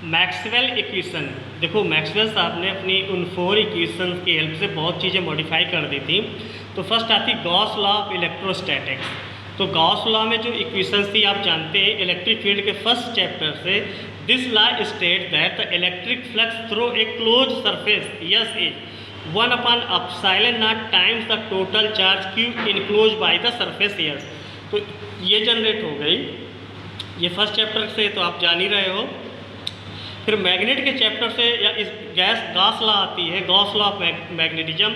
Maxwell equation. देखो Maxwell साहब ने अपनी उन 4 इक्वेशन की हेल्प से बहुत चीज़ें मॉडिफाई कर दी थी। तो फर्स्ट आती गॉस लॉ ऑफ इलेक्ट्रोस्टैटिक्स। तो गॉस लॉ में जो इक्वेशंस थी आप जानते हैं इलेक्ट्रिक फील्ड के फर्स्ट चैप्टर से, this law state that the electric flux through a close surface yes is 1/ε0 times the total charge q enclose by the surface yes. तो ये जनरेट हो गई, ये फर्स्ट चैप्टर से तो आप जान ही रहे हो। फिर मैग्नेट के चैप्टर से या इस गॉस लॉ आती है, Gauss law of magnetism.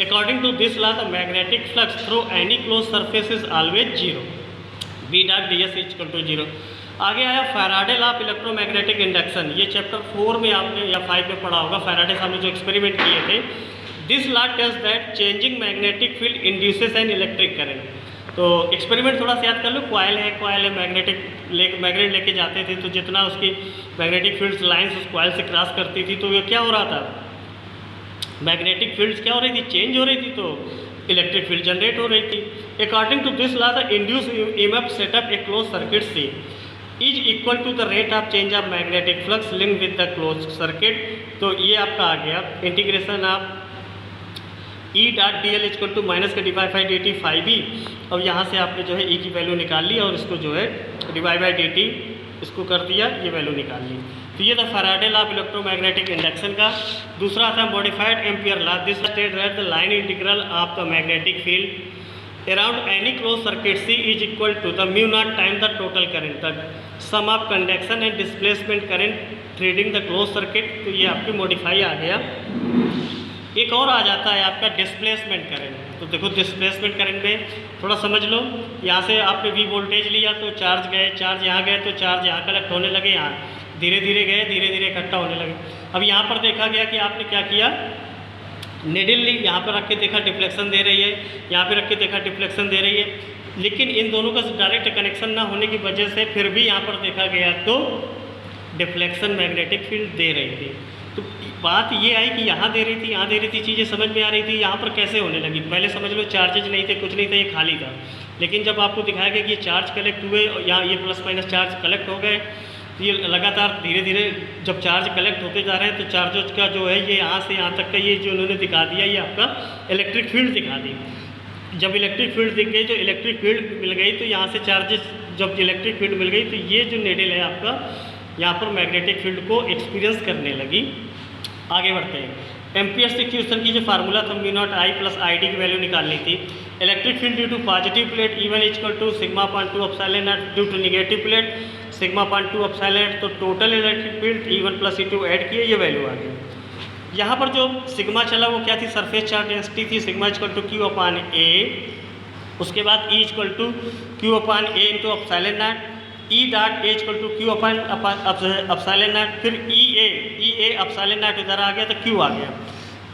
According to this law the magnetic flux through any close surface is always zero, B dot D S equal to zero. आगे आया Faraday law of electromagnetic induction. ये chapter 4 में आपने या 5 में पढ़ा होगा। Faraday साहब ने जो एक्सपेरिमेंट किए थे, this law tells that changing magnetic field induces an electric current. तो एक्सपेरिमेंट थोड़ा सा याद कर लो। कॉयल है मैग्नेट लेके जाते थे, तो जितना उसकी मैग्नेटिक फील्ड्स लाइंस उस कॉयल से क्रॉस करती थी तो ये क्या हो रहा था, मैग्नेटिक फील्ड्स क्या हो रही थी, चेंज हो रही थी, तो इलेक्ट्रिक फील्ड जनरेट हो रही थी। According to this law the induce EMF setup a close circuit C is equal to the rate of change of magnetic flux link with the close circuit. तो ये आपका आ गया integration of E dot D L equal to minus का divide by d t five B. अब यहाँ से आपने जो है ई की वैल्यू निकाल ली और इसको जो है डिवाइड बाई डी टी इसको कर दिया, ये वैल्यू निकाल ली। तो ये था Faraday law of electromagnetic induction का। दूसरा था modified Ampere law. This state that the line integral of the magnetic field around any close circuit C is equal to the mu naught time the total current, the sum of conduction and displacement current threading the close circuit. तो ये आपकी modify a गया। एक और आ जाता है आपका displacement current. तो देखो डिस्प्लेसमेंट करंट में थोड़ा समझ लो, यहाँ से आपने वी वोल्टेज लिया तो चार्ज गए, चार्ज यहाँ गए तो चार्ज यहाँ कलेक्ट होने लगे, यहाँ धीरे धीरे गए, धीरे धीरे इकट्ठा होने लगे। अब यहाँ पर देखा गया कि आपने क्या किया, निडल ली यहाँ पर रख के देखा डिफ्लेक्शन दे रही है, यहाँ पे रख के देखा डिफ्लेक्शन दे रही है, लेकिन इन दोनों का डायरेक्ट कनेक्शन ना होने की वजह से फिर भी यहाँ पर देखा गया तो डिफ्लेक्शन मैग्नेटिक फील्ड दे रही थी। तो बात ये आई कि यहाँ दे रही थी, यहाँ दे रही थी, चीज़ें समझ में आ रही थी, यहाँ पर कैसे होने लगी। पहले समझ लो चार्जेज नहीं थे, कुछ नहीं था, ये खाली था। लेकिन जब आपको दिखाया गया कि ये चार्ज कलेक्ट हुए और यहाँ ये प्लस माइनस चार्ज कलेक्ट हो गए, तो ये लगातार धीरे धीरे जब चार्ज कलेक्ट होते जा रहे हैं तो चार्जेज का जो है ये यहाँ से यहाँ तक का ये जो उन्होंने दिखा दिया, ये आपका इलेक्ट्रिक फील्ड दिखा दी। जब इलेक्ट्रिक फील्ड दिख गई, जो इलेक्ट्रिक फील्ड मिल गई, तो यहाँ से चार्जेस जब इलेक्ट्रिक फील्ड मिल गई तो ये जो नेडल है आपका यहाँ पर मैग्नेटिक फील्ड को एक्सपीरियंस करने लगी। आगे बढ़ते हैं। एम्पियर्स इक्वेशन की जो फार्मूला था mu not I plus I d की वैल्यू निकालनी थी। Electric field due to positive plate E one equal to sigma upon 2 epsilon nought due to negative plate sigma upon 2 epsilon. तो total electric field E one plus E two add किए, ये value आ गई। यहाँ पर जो sigma चला वो क्या थी, सरफेस चार्ज डेंसिटी थी, sigma equal to q upon A. उसके बाद E equal to q upon A into epsilon nought, E dot A equal to q upon epsilon nought, फिर ई ए एप्सिलॉन नॉट इधर आ गया तो Q आ गया।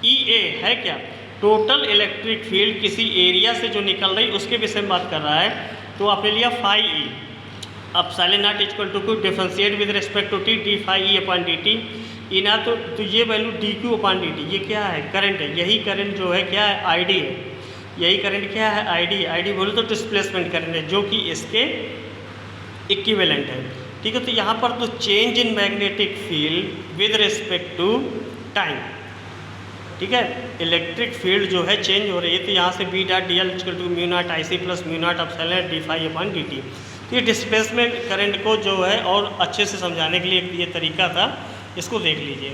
ई ए है क्या, टोटल इलेक्ट्रिक फील्ड किसी एरिया से जो निकल रही उसके विषय में बात कर रहा है। तो आपने लिया phi E, epsilon nought equal to q, differentiate with respect to t, d phi E upon D t. E ना तो ये value d q upon D t, ये क्या है, करंट है। यही करंट जो है क्या है, आई डी है। यही करंट क्या है, आई डी। आई डी बोले तो डिस्प्लेसमेंट करंट है, जो कि इसके इक्विवेलेंट है। ठीक है, तो यहाँ पर तो change in magnetic field with respect to time. ठीक है, इलेक्ट्रिक फील्ड जो है चेंज हो रही है, तो यहाँ से B dot D L equal to mu not I C plus mu naught epsilon D phi upon D T. तो ये डिस्प्लेसमेंट करंट को जो है और अच्छे से समझाने के लिए ये तरीका था, इसको देख लीजिए।